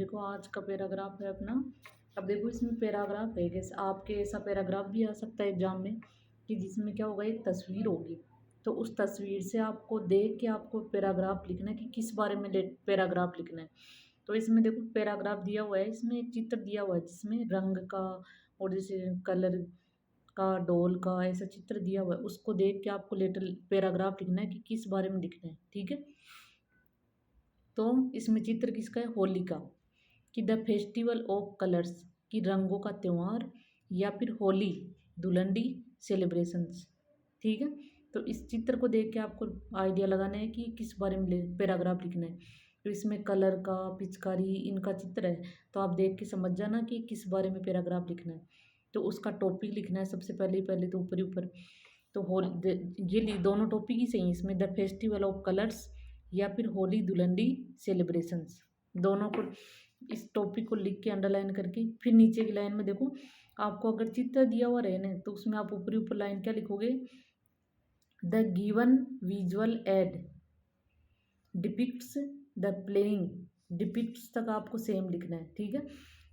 देखो आज का पैराग्राफ है अपना। अब देखो इसमें पैराग्राफ है, जैसे आपके ऐसा पैराग्राफ भी आ सकता है एग्जाम में कि जिसमें क्या होगा, एक तस्वीर होगी। तो उस तस्वीर से आपको देख के आपको पैराग्राफ लिखना है कि किस बारे में पैराग्राफ लिखना है। तो इसमें देखो पैराग्राफ दिया हुआ है, इसमें एक चित्र दिया हुआ है जिसमें रंग का और जैसे कलर का, डॉल का ऐसा चित्र दिया हुआ है। उसको देख के आपको लेटर पैराग्राफ लिखना है कि किस बारे में लिखना है। ठीक है, तो इसमें चित्र किसका है, होली का, कि द फेस्टिवल ऑफ कलर्स, कि रंगों का त्यौहार, या फिर होली धुलंडी सेलिब्रेशंस। ठीक है, तो इस चित्र को देख के आपको आइडिया लगाना है कि किस बारे में पैराग्राफ लिखना है। तो इसमें कलर का, पिचकारी, इनका चित्र है, तो आप देख के समझ जाना कि किस बारे में पैराग्राफ लिखना है। तो उसका टॉपिक लिखना है सबसे पहले तो ऊपर ही ऊपर। तो ये दोनों टॉपिक ही सही हैं इसमें, द फेस्टिवल ऑफ कलर्स या फिर होली धुलंडी सेलिब्रेशंस। दोनों को, इस टॉपिक को लिख के अंडरलाइन करके फिर नीचे की लाइन में देखो, आपको अगर चित्र दिया हुआ रहे ना तो उसमें आप ऊपर लाइन क्या लिखोगे, the given visual add depicts the playing. Depicts तक आपको सेम लिखना है। ठीक है,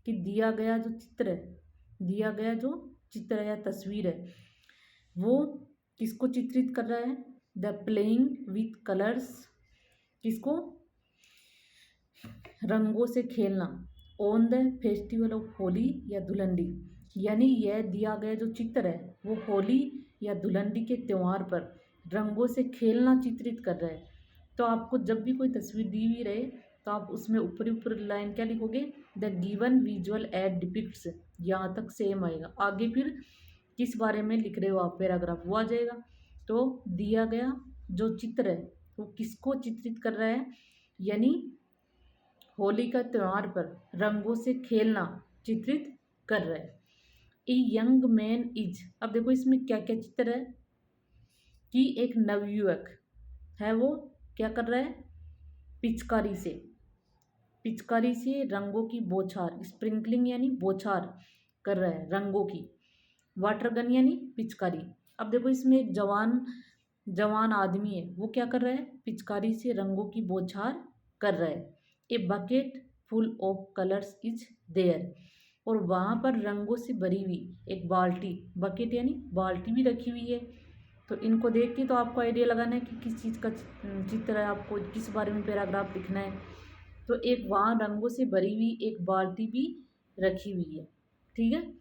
कि दिया गया जो चित्र है, दिया गया जो चित्र या तस्वीर है वो किसको चित्रित कर रहा है, द प्लेइंग विथ कलर्स, किसको, रंगों से खेलना, on the festival of Holi या धुलंडी। यानी यह दिया गया जो चित्र है वो होली या धुलंडी के त्यौहार पर रंगों से खेलना चित्रित कर रहा है। तो आपको जब भी कोई तस्वीर दी हुई रहे तो आप उसमें ऊपर लाइन क्या लिखोगे, the given visual add depicts. यहाँ तक सेम आएगा, आगे फिर किस बारे में लिख रहे हो आप पैराग्राफ वो आ जाएगा। तो दिया गया जो चित्र है वो किसको चित्रित कर रहा है, यानी होली का त्यौहार पर रंगों से खेलना चित्रित कर रहा है। ए यंग मैन इज, अब देखो इसमें क्या क्या चित्र है, कि एक नवयुवक है वो क्या कर रहा है, पिचकारी से रंगों की बौछार, स्प्रिंकलिंग यानी बौछार कर रहा है रंगों की, वाटर गन यानी पिचकारी। अब देखो इसमें एक जवान आदमी है वो क्या कर रहा है, पिचकारी से रंगों की बौछार कर रहा है। A bucket full of colours is there, और वहाँ पर रंगों से भरी हुई एक बाल्टी, बकेट यानी बाल्टी भी रखी हुई है। तो इनको देख के तो आपको आइडिया लगाना है कि किस चीज़ का चित्र है, आपको किस बारे में पैराग्राफ लिखना है। तो एक वहाँ रंगों से भरी हुई एक बाल्टी भी रखी हुई है। ठीक है,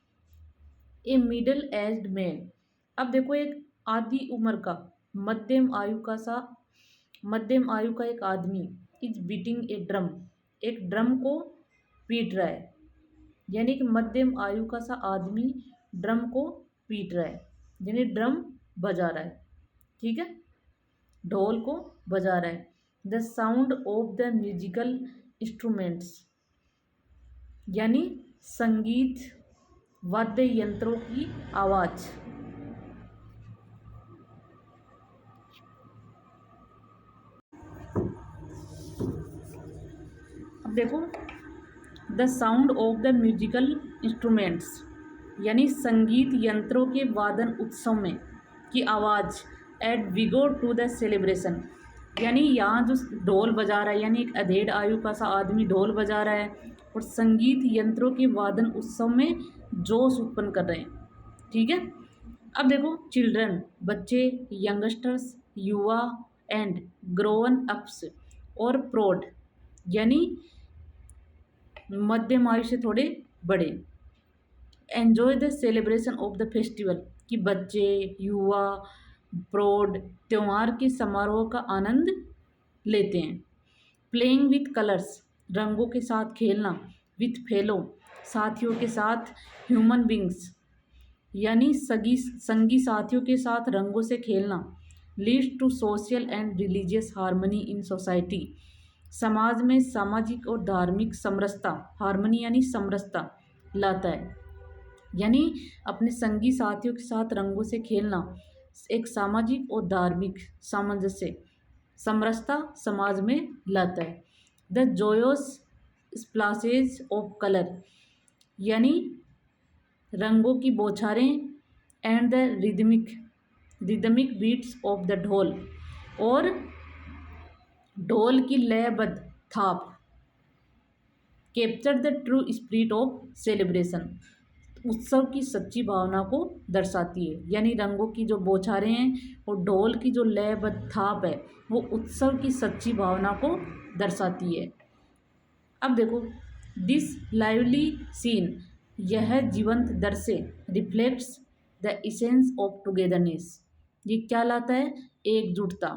ए मिडल एज्ड मैन, अब देखो एक आधी उम्र का, मध्यम आयु का एक आदमी, इज बीटिंग ए ड्रम, एक ड्रम को पीट रहा है। यानी कि मध्यम आयु का सा आदमी ड्रम को पीट रहा है, यानी ड्रम बजा रहा है। ठीक है, ढोल को बजा रहा है। The sound of the musical instruments, यानी संगीत वाद्य यंत्रों की आवाज़। अब देखो, the sound of the musical instruments, यानी संगीत यंत्रों के वादन उत्सव में की आवाज़, एड विगोर टू द सेलिब्रेशन, यानी यहाँ जो ढोल बजा रहा है, यानी एक अधेड़ आयु का सा आदमी ढोल बजा रहा है और संगीत यंत्रों के वादन उत्सव में जोश उत्पन्न कर रहे हैं। ठीक है, अब देखो चिल्ड्रन, बच्चे, यंगस्टर्स, युवा, एंड ग्रोवन अप्स और प्रौढ़, यानी मध्यम आयु से थोड़े बड़े, enjoy the celebration of the festival, कि बच्चे, युवा, प्रौढ़ त्यौहार के समारोह का आनंद लेते हैं। प्लेइंग विथ कलर्स, रंगों के साथ खेलना, विथ फेलो साथियों के साथ, ह्यूमन बींग्स यानी संगी साथियों के साथ रंगों से खेलना, leads to social and religious harmony in society, समाज में सामाजिक और धार्मिक समरसता, हार्मनी यानी समरसता लाता है। यानी अपने संगी साथियों के साथ रंगों से खेलना एक सामाजिक और धार्मिक सामंजस्य, समरसता समाज में लाता है। The joyous splashes of colour, यानी रंगों की बौछारें, and the rhythmic beats of the dhol, और ढोल की लयबद्ध थाप capture the true spirit of celebration, उत्सव की सच्ची भावना को दर्शाती है। यानी रंगों की जो बौछारें हैं और ढोल की जो लयबद्ध थाप है वो उत्सव की सच्ची भावना को दर्शाती है। अब देखो, दिस लाइवली सीन, यह जीवंत दृश्य reflects the essence of togetherness, ये क्या लाता है, एकजुटता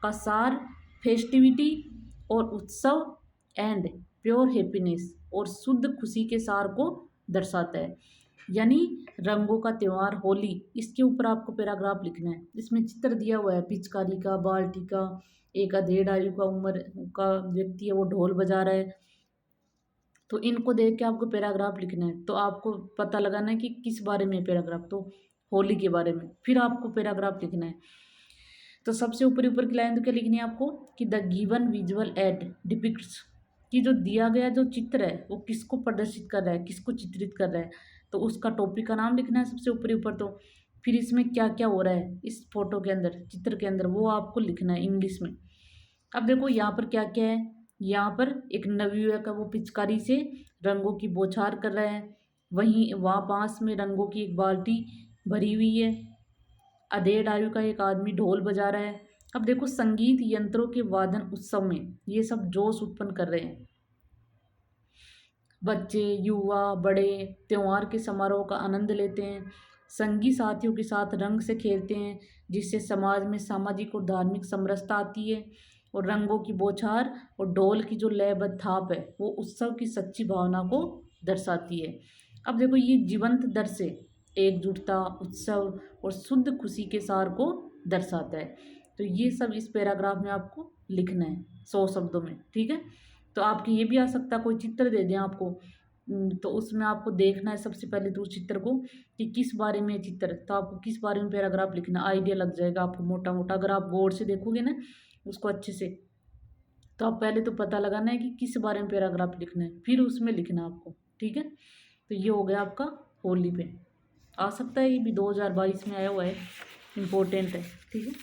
का सार, फेस्टिविटी और उत्सव, एंड प्योर हैप्पीनेस, और शुद्ध खुशी के सार को दर्शाता है। यानी रंगों का त्यौहार होली, इसके ऊपर आपको पैराग्राफ लिखना है। इसमें चित्र दिया हुआ है पिचकारी का, बाल्टी का, एक अधेड़ आयु का उम्र का व्यक्ति है वो ढोल बजा रहा है। तो इनको देख के आपको पैराग्राफ लिखना है। तो आपको पता लगाना है कि किस बारे में पैराग्राफ, तो होली के बारे में। फिर आपको पैराग्राफ लिखना है। तो सबसे ऊपर ऊपर की लाइन तो क्या लिखनी है आपको कि the given visual add depicts, कि जो दिया गया जो चित्र है वो किसको प्रदर्शित कर रहा है, किसको चित्रित कर रहा है। तो उसका टॉपिक का नाम लिखना है सबसे ऊपर। तो फिर इसमें क्या क्या हो रहा है इस फोटो के अंदर, चित्र के अंदर, वो आपको लिखना है इंग्लिश में। अब देखो यहाँ पर क्या क्या है, यहाँ पर एक नवयुवक है वो पिचकारी से रंगों की बौछार कर रहा है। वहीं वहाँ पास में रंगों की एक बाल्टी भरी हुई है। अधेड़ आयु का एक आदमी ढोल बजा रहा है। अब देखो, संगीत यंत्रों के वादन उत्सव में ये सब जोश उत्पन्न कर रहे हैं। बच्चे, युवा, बड़े त्योहार के समारोह का आनंद लेते हैं, संगी साथियों के साथ रंग से खेलते हैं, जिससे समाज में सामाजिक और धार्मिक समरसता आती है। और रंगों की बौछार और ढोल की जो लयबद्ध थाप है वो उत्सव की सच्ची भावना को दर्शाती है। अब देखो, ये जीवंत दृश्य एकजुटता, उत्सव और शुद्ध खुशी के सार को दर्शाता है। तो ये सब इस पैराग्राफ में आपको लिखना है 100 शब्दों में, ठीक है। तो आपके ये भी आ सकता है, कोई चित्र दे दें आपको, तो उसमें आपको देखना है सबसे पहले तो उस चित्र को कि किस बारे में चित्र, तो आपको किस बारे में पैराग्राफ लिखना, आइडिया लग जाएगा आपको मोटा मोटा। अगर आप गौर से देखोगे ना उसको अच्छे से, तो आप पहले तो पता लगाना है कि किस बारे में पैराग्राफ लिखना है, फिर उसमें लिखना है आपको, ठीक है। तो ये हो गया आपका होली पे। आ सकता है ये भी 2022 में आया हुआ है, इम्पोर्टेंट है, ठीक है।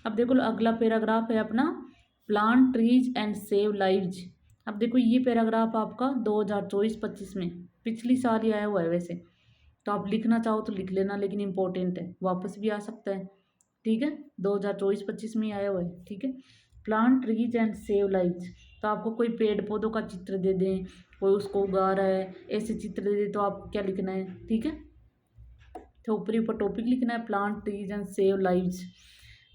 अब देखो अगला पैराग्राफ है अपना plant trees and save lives. अब देखो ये पैराग्राफ आपका 2024-25 में, पिछली साल ही आया हुआ है वैसे, तो आप लिखना चाहो तो लिख लेना, लेकिन इम्पोर्टेंट है, वापस भी आ सकता है, ठीक है। 2024-25 में आया हुआ है, ठीक है। Plant trees and save lives, तो आपको कोई पेड़ पौधों का चित्र दे दें, कोई उसको उगा रहा है, ऐसे चित्र दे दे, तो आपको क्या लिखना है, ठीक है। तो ऊपर टॉपिक लिखना है plant trees and save lives,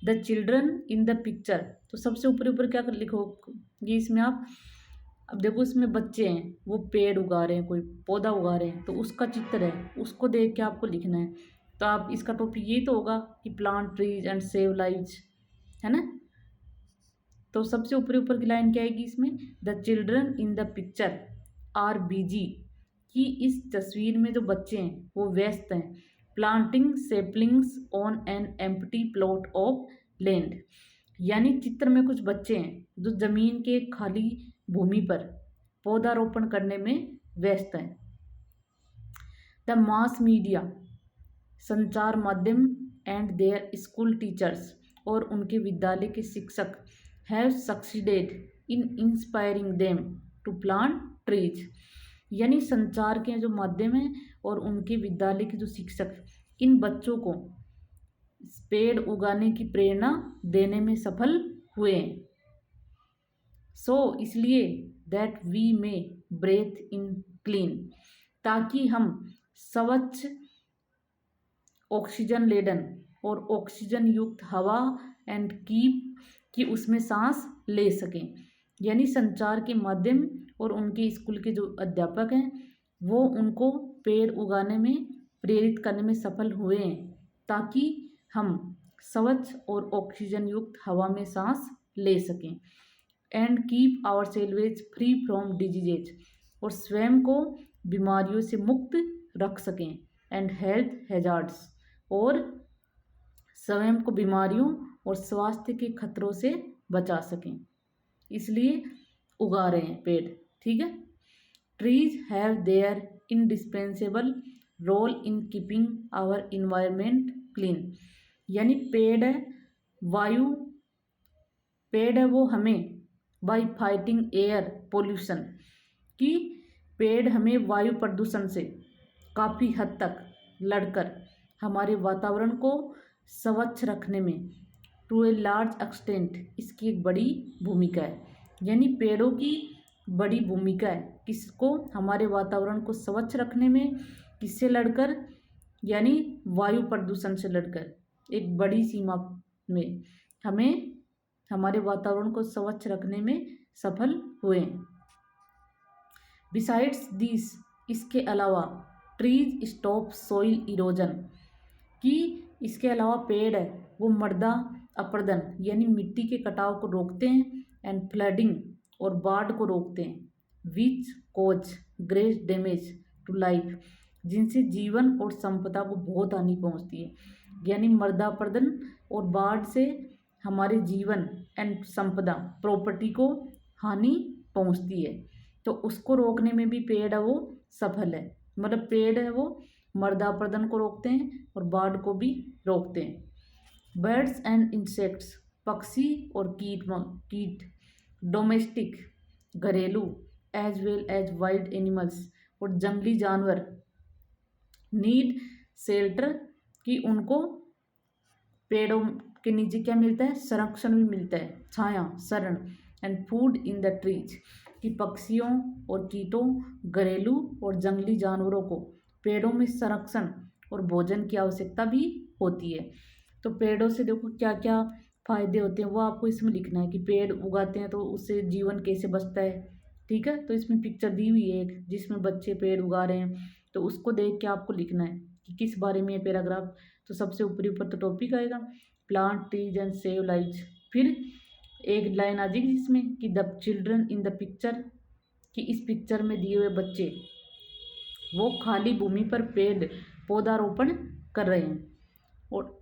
the children in the picture. तो सबसे ऊपर क्या कर लिखोगे इसमें आप, अब देखो इसमें बच्चे हैं वो पेड़ उगा रहे हैं, कोई पौधा उगा रहे हैं, तो उसका चित्र है, उसको देख के आपको लिखना है। तो आप इसका टॉपिक यही तो होगा कि plant trees and save lives, है ना। तो सबसे ऊपर की लाइन क्या आएगी इसमें, the children in the picture are busy, कि इस तस्वीर में जो बच्चे हैं वो व्यस्त हैं, planting saplings on an empty plot of land. यानी चित्र में कुछ बच्चे हैं जो जमीन के खाली भूमि पर पौधारोपण करने में व्यस्त हैं। द मास मीडिया, संचार माध्यम, एंड देयर स्कूल टीचर्स, और उनके विद्यालय के शिक्षक, have succeeded in inspiring them to plant trees. यानी संचार के जो माध्यम हैं और उनके विद्यालय के जो शिक्षक इन बच्चों को पेड़ उगाने की प्रेरणा देने में सफल हुए हैं। सो इसलिए that we may breathe in clean, ताकि हम स्वच्छ ऑक्सीजन लेडन और ऑक्सीजन युक्त हवा एंड कीप कि उसमें सांस ले सकें। यानी संचार के माध्यम और उनके स्कूल के जो अध्यापक हैं वो उनको पेड़ उगाने में प्रेरित करने में सफल हुए हैं, ताकि हम स्वच्छ और ऑक्सीजन युक्त हवा में सांस ले सकें, and keep ourselves free from diseases, और स्वयं को बीमारियों से मुक्त रख सकें, एंड हेल्थ हैजार्ड्स, और स्वयं को बीमारियों और स्वास्थ्य के खतरों से बचा सकें, इसलिए उगा रहे हैं पेड़, ठीक है। Trees have their indispensable role in keeping our environment clean, यानी पेड़ है वायु, पेड़ है वो हमें बाई फाइटिंग एयर पोल्यूशन, कि पेड़ हमें वायु प्रदूषण से काफ़ी हद तक लड़कर हमारे वातावरण को स्वच्छ रखने में टू ए लार्ज एक्सटेंट इसकी एक बड़ी भूमिका है। यानी पेड़ों की बड़ी भूमिका है किसको, हमारे वातावरण को स्वच्छ रखने में, किससे लड़कर, यानी वायु प्रदूषण से लड़कर एक बड़ी सीमा में हमें हमारे वातावरण को स्वच्छ रखने में सफल हुए। बिसाइड्स दिस, इसके अलावा ट्रीज स्टॉप सॉइल इरोजन, कि इसके अलावा पेड़ है वो मृदा अपरदन यानी मिट्टी के कटाव को रोकते हैं, एंड फ्लडिंग और बाढ़ को रोकते हैं, विच कोज ग्रेट डैमेज टू लाइफ, जिनसे जीवन और संपदा को बहुत हानि पहुंचती है। यानी मृदा अपरदन और बाढ़ से हमारे जीवन एंड संपदा प्रॉपर्टी को हानि पहुंचती है, तो उसको रोकने में भी पेड़ है वो सफल है। मतलब पेड़ है वो मृदा अपरदन को रोकते हैं और बाढ़ को भी रोकते हैं। बर्ड्स एंड इंसेक्ट्स, पक्षी और कीट डोमेस्टिक घरेलू as well as wild animals, और जंगली जानवर नीड शेल्टर, कि उनको पेड़ों के नीचे क्या मिलता है, संरक्षण भी मिलता है, छाया, शरण, and food in the trees, कि पक्षियों और कीटों, घरेलू और जंगली जानवरों को पेड़ों में संरक्षण और भोजन की आवश्यकता भी होती है। तो पेड़ों से देखो क्या क्या फायदे होते हैं वो आपको इसमें लिखना है, कि पेड़ उगाते हैं तो उससे जीवन कैसे बचता है। ठीक है, तो इसमें पिक्चर दी हुई है एक जिसमें बच्चे पेड़ उगा रहे हैं, तो उसको देख के आपको लिखना है कि किस बारे में है पैराग्राफ। तो सबसे ऊपर तो टॉपिक आएगा plant trees and save lives, फिर एक लाइन आ जाएगी जिसमें कि the children in the picture, कि इस पिक्चर में दिए हुए बच्चे वो खाली भूमि पर पेड़ पौधारोपण कर रहे हैं। और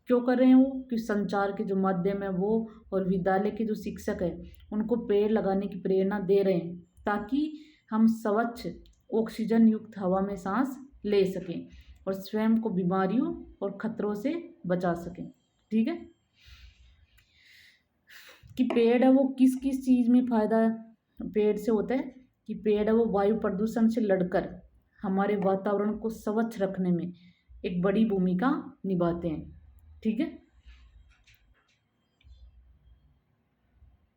क्यों कर रहे हैं वो, कि संचार के जो माध्यम है वो और विद्यालय के जो शिक्षक है उनको पेड़ लगाने की प्रेरणा दे रहे हैं, ताकि हम स्वच्छ ऑक्सीजन युक्त हवा में सांस ले सकें और स्वयं को बीमारियों और खतरों से बचा सकें। ठीक है, कि पेड़ है वो किस किस चीज़ में फ़ायदा पेड़ से होता है, कि पेड़ है वो वायु प्रदूषण से लड़कर हमारे वातावरण को स्वच्छ रखने में एक बड़ी भूमिका निभाते हैं। ठीक है,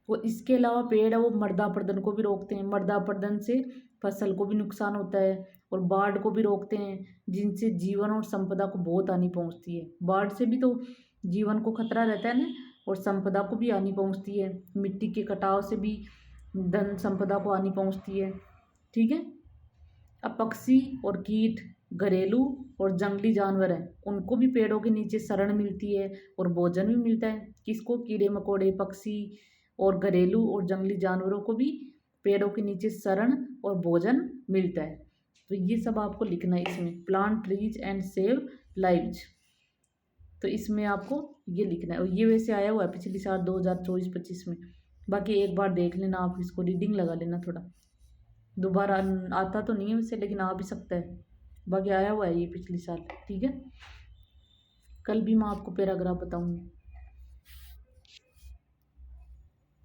वो इसके अलावा पेड़ है वो मृदा अपरदन को भी रोकते हैं, मृदा अपरदन से फसल को भी नुकसान होता है, और बाढ़ को भी रोकते हैं, जिनसे जीवन और संपदा को बहुत हानि पहुंचती है। बाढ़ से भी तो जीवन को खतरा रहता है ना, और संपदा को भी हानि पहुंचती है, मिट्टी के कटाव से भी धन संपदा को हानि पहुंचती है। ठीक है, अब पक्षी और कीट घरेलू और जंगली जानवर हैं उनको भी पेड़ों के नीचे शरण मिलती है और भोजन भी मिलता है। किसको, कीड़े मकोड़े, पक्षी और घरेलू और जंगली जानवरों को भी पेड़ों के नीचे शरण और भोजन मिलता है। तो ये सब आपको लिखना है इसमें, plant trees and save lives. तो इसमें आपको ये लिखना है, और ये वैसे आया हुआ है पिछली साल 2024-25 में। बाकी एक बार देख लेना आप, इसको रीडिंग लगा लेना थोड़ा, दोबारा आता तो नहीं है वैसे लेकिन आ भी सकता है, बाकी आया हुआ है ये पिछली साल। ठीक है, कल भी मैं आपको पैराग्राफ बताऊंगी।